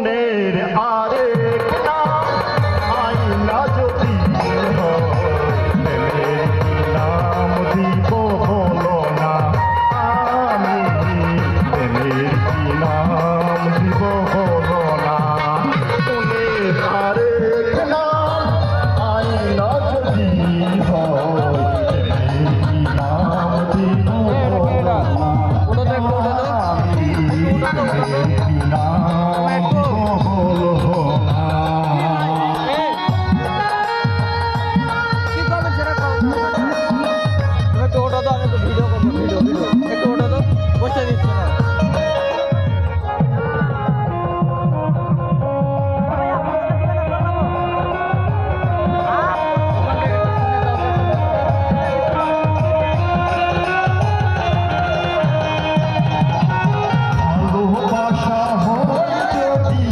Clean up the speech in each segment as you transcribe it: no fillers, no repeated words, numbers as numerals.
মনের আরেক নাম আইনা যদি হয়, প্রেমের কি নাম দিব বলো না, আমি প্রেমের কি নাম দিব বলো না। মনের আরেক নাম আইনা যদি হয়, প্রেমের কি নাম দিব বলো না, আমি প্রেমের কি নাম বলো না। একটু ওটা তো আমি একটু ভিডিও করবো, ভিডিও একটু ওটা তো বসে দিচ্ছি না। ভালোবাসা হয় যদি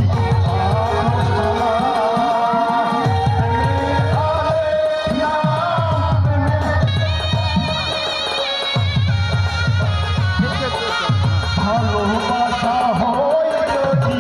ভালোবাসা হয় যদি